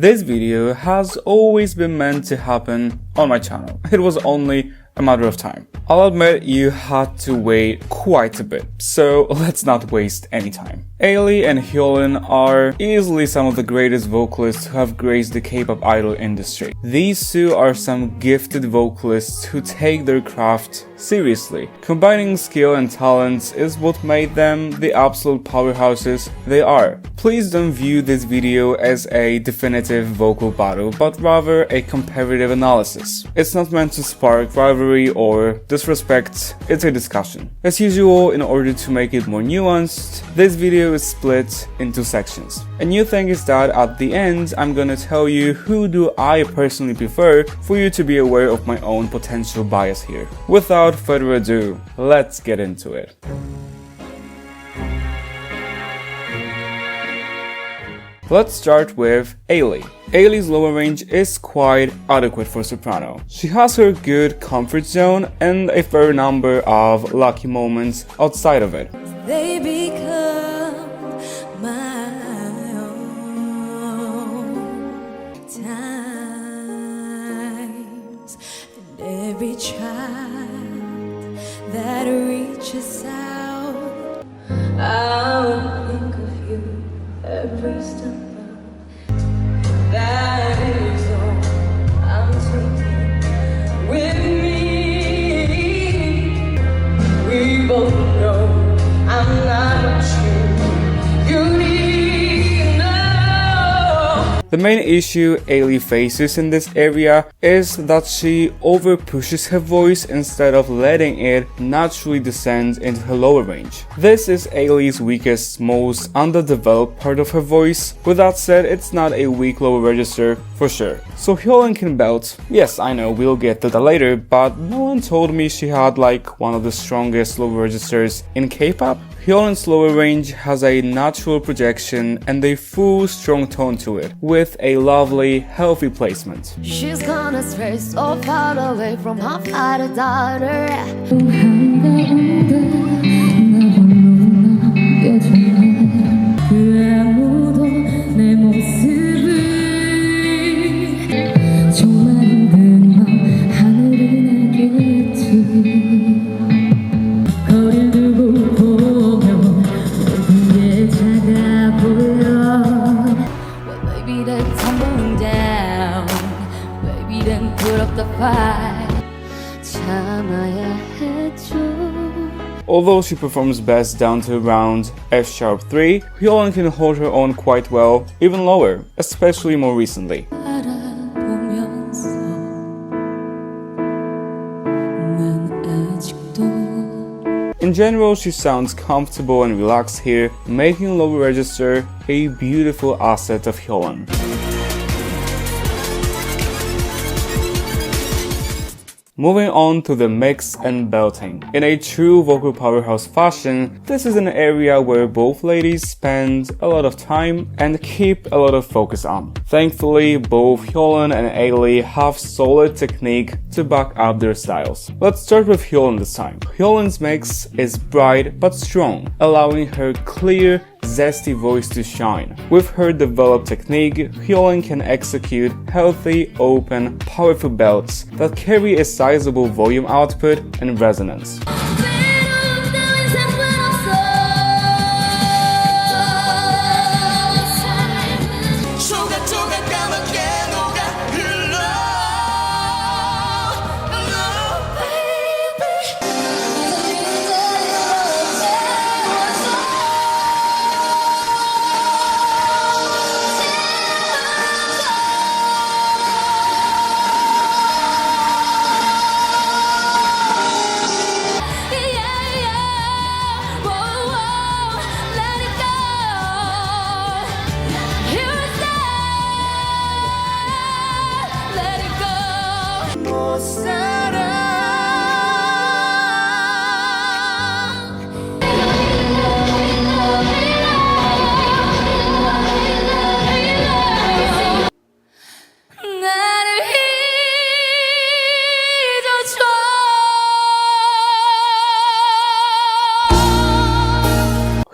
This video has always been meant to happen on my channel. It was only a matter of time. I'll admit you had to wait quite a bit, so let's not waste any time. Ailee and Hyolyn are easily some of the greatest vocalists who have graced the K-pop idol industry. These two are some gifted vocalists who take their craft seriously. Combining skill and talent is what made them the absolute powerhouses they are. Please don't view this video as a definitive vocal battle, but rather a comparative analysis. It's not meant to spark rivalry or disrespect, it's a discussion. As usual, in order to make it more nuanced, this video is split into sections. A new thing is that at the end, I'm gonna tell you who do I personally prefer for you to be aware of my own potential bias here. Without further ado, let's get into it. Let's start with Ailee. Ailee's lower range is quite adequate for soprano. She has her good comfort zone and a fair number of lucky moments outside of it. They become my own times, and every child that reaches out, I'll think of you every step. That is all I'm taking with me. We both know I'm not what you need to know. The main issue Ailee faces in this area is that she over pushes her voice instead of letting it naturally descend into her lower range. This is Ailee's weakest, most underdeveloped part of her voice. With that said, it's not a weak lower register for sure. So Hyolyn can belt. Yes, I know, we'll get to that later, but no one told me she had like one of the strongest lower registers in K-pop. Hyolyn's lower range has a natural projection and a full strong tone to it, with a lovely, healthy placement. She's gonna stray so far away from her father daughter. Although she performs best down to around F#3, Hyolyn can hold her own quite well, even lower, especially more recently. In general, she sounds comfortable and relaxed here, making lower register a beautiful asset of Hyolyn. Moving on to the mix and belting. In a true vocal powerhouse fashion, this is an area where both ladies spend a lot of time and keep a lot of focus on. Thankfully, both Hyolyn and Ailee have solid technique to back up their styles. Let's start with Hyolyn this time. Hyolyn's mix is bright but strong, allowing her clear, zesty voice to shine. With her developed technique, Hyolyn can execute healthy, open, powerful belts that carry a sizable volume output and resonance.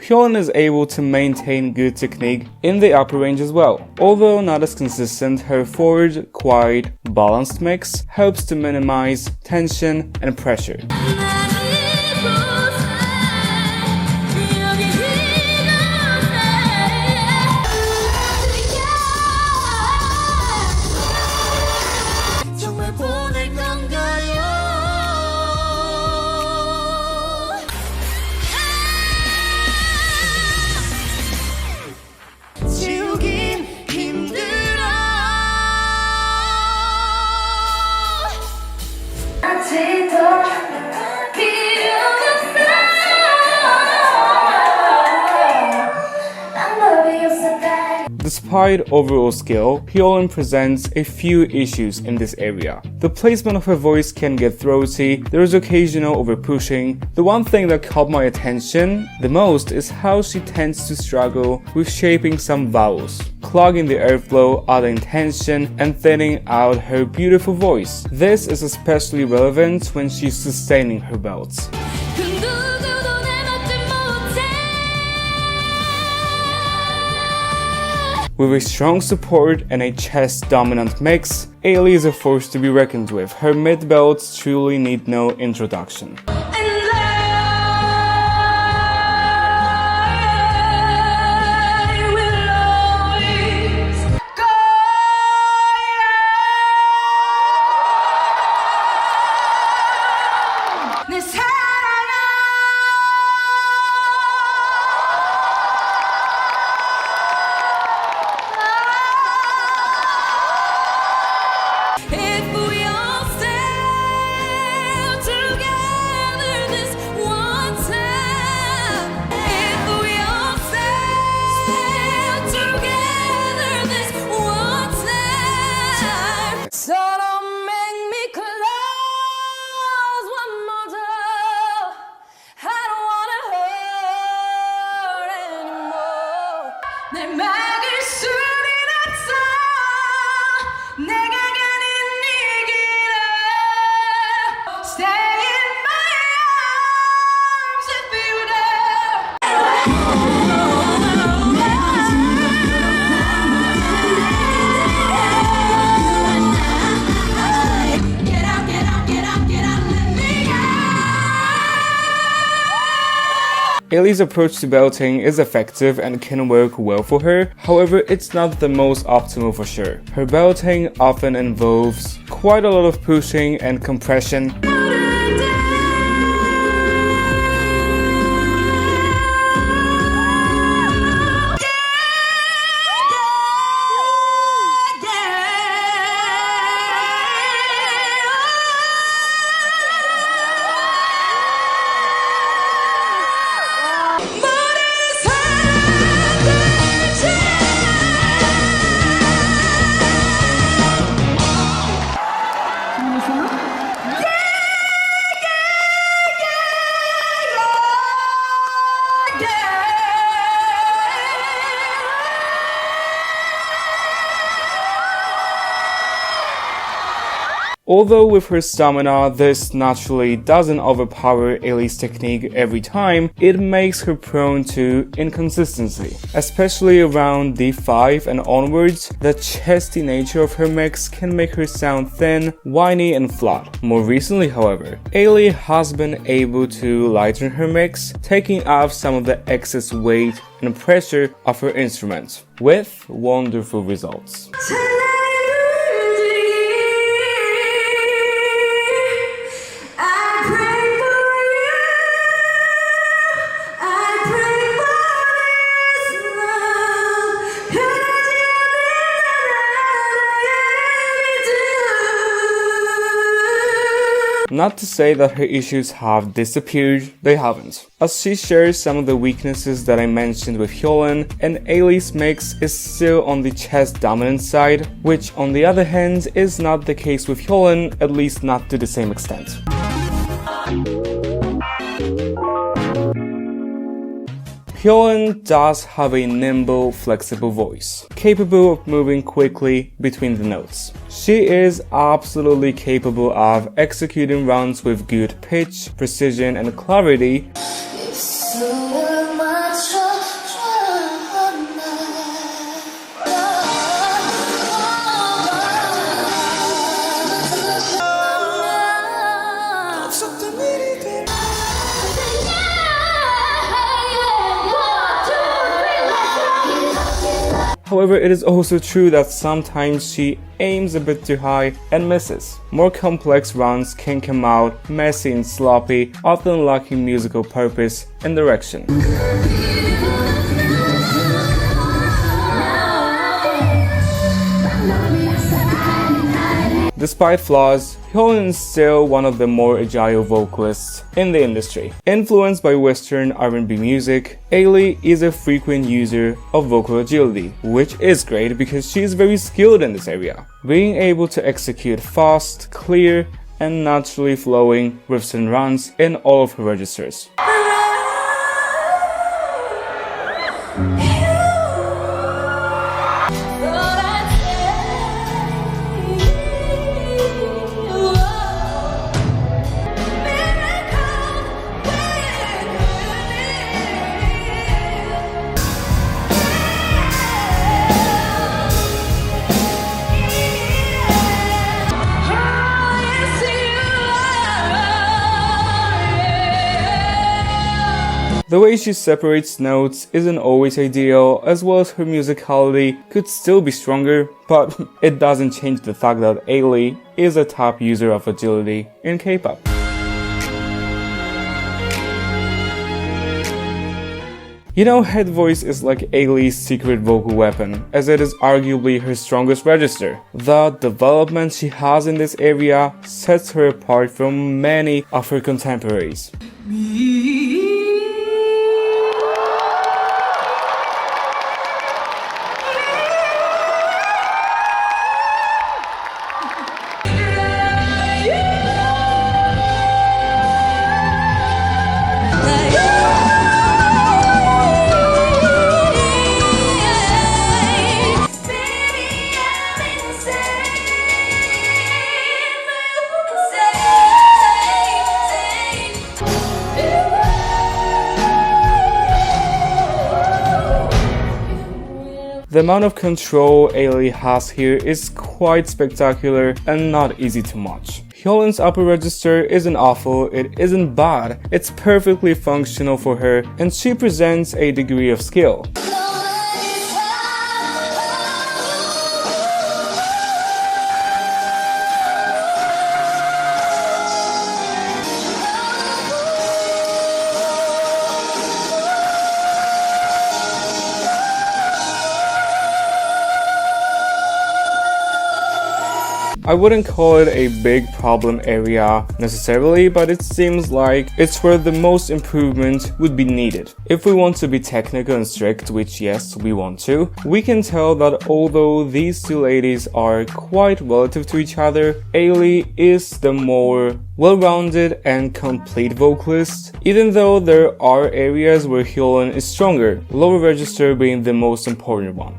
Hyolyn is able to maintain good technique in the upper range as well. Although not as consistent, her forward, quiet, balanced mix helps to minimize tension and pressure. Despite overall skill, Hyolyn presents a few issues in this area. The placement of her voice can get throaty, there is occasional over-pushing. The one thing that caught my attention the most is how she tends to struggle with shaping some vowels, clogging the airflow, adding tension, and thinning out her beautiful voice. This is especially relevant when she's sustaining her belts. With a strong support and a chest-dominant mix, Ailee is a force to be reckoned with. Her mid-belts truly need no introduction. Ailee's approach to belting is effective and can work well for her, however it's not the most optimal for sure. Her belting often involves quite a lot of pushing and compression. Although with her stamina, this naturally doesn't overpower Ailee's technique every time, it makes her prone to inconsistency. Especially around D5 and onwards, the chesty nature of her mix can make her sound thin, whiny and flat. More recently, however, Ailee has been able to lighten her mix, taking off some of the excess weight and pressure of her instruments, with wonderful results. Not to say that her issues have disappeared, they haven't, as she shares some of the weaknesses that I mentioned with Hyolyn, and Ailee's mix is still on the chest dominant side, which on the other hand is not the case with Hyolyn, at least not to the same extent. Hyolyn does have a nimble, flexible voice, capable of moving quickly between the notes. She is absolutely capable of executing runs with good pitch, precision, and clarity. So much However, it is also true that sometimes she aims a bit too high and misses. More complex runs can come out messy and sloppy, often lacking musical purpose and direction. Despite flaws, Hyolyn is still one of the more agile vocalists in the industry. Influenced by Western R&B music, Ailee is a frequent user of vocal agility, which is great because she is very skilled in this area. Being able to execute fast, clear, and naturally flowing riffs and runs in all of her registers. The way she separates notes isn't always ideal, as well as her musicality could still be stronger, but it doesn't change the fact that Ailee is a top user of agility in K-pop. You know, head voice is like Ailee's secret vocal weapon, as it is arguably her strongest register. The development she has in this area sets her apart from many of her contemporaries. The amount of control Ailee has here is quite spectacular and not easy to match. Hyolyn's upper register isn't awful, it isn't bad, it's perfectly functional for her, and she presents a degree of skill. I wouldn't call it a big problem area necessarily, but it seems like it's where the most improvement would be needed. If we want to be technical and strict, which yes, we want to, we can tell that although these two ladies are quite relative to each other, Ailee is the more well-rounded and complete vocalist, even though there are areas where Hyolyn is stronger, lower register being the most important one.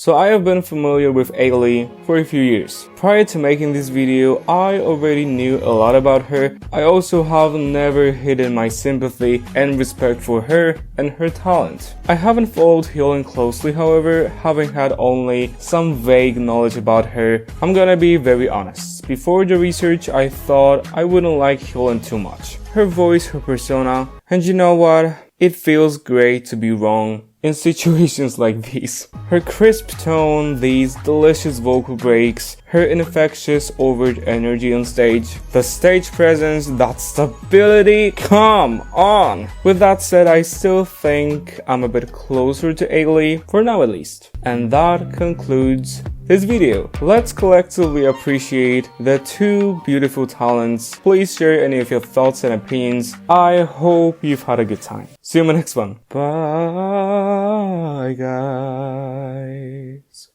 So I have been familiar with Ailee for a few years. Prior to making this video, I already knew a lot about her. I also have never hidden my sympathy and respect for her and her talent. I haven't followed Hyolyn closely, however, having had only some vague knowledge about her. I'm gonna be very honest. Before the research, I thought I wouldn't like Hyolyn too much. Her voice, her persona, and you know what? It feels great to be wrong in situations like these. Her crisp tone, these delicious vocal breaks, her infectious overt energy on stage, the stage presence, that stability, come on! With that said, I still think I'm a bit closer to Ailee, for now at least. And that concludes this video. Let's collectively appreciate the two beautiful talents. Please share any of your thoughts and opinions. I hope you've had a good time. See you in the next one. Bye guys.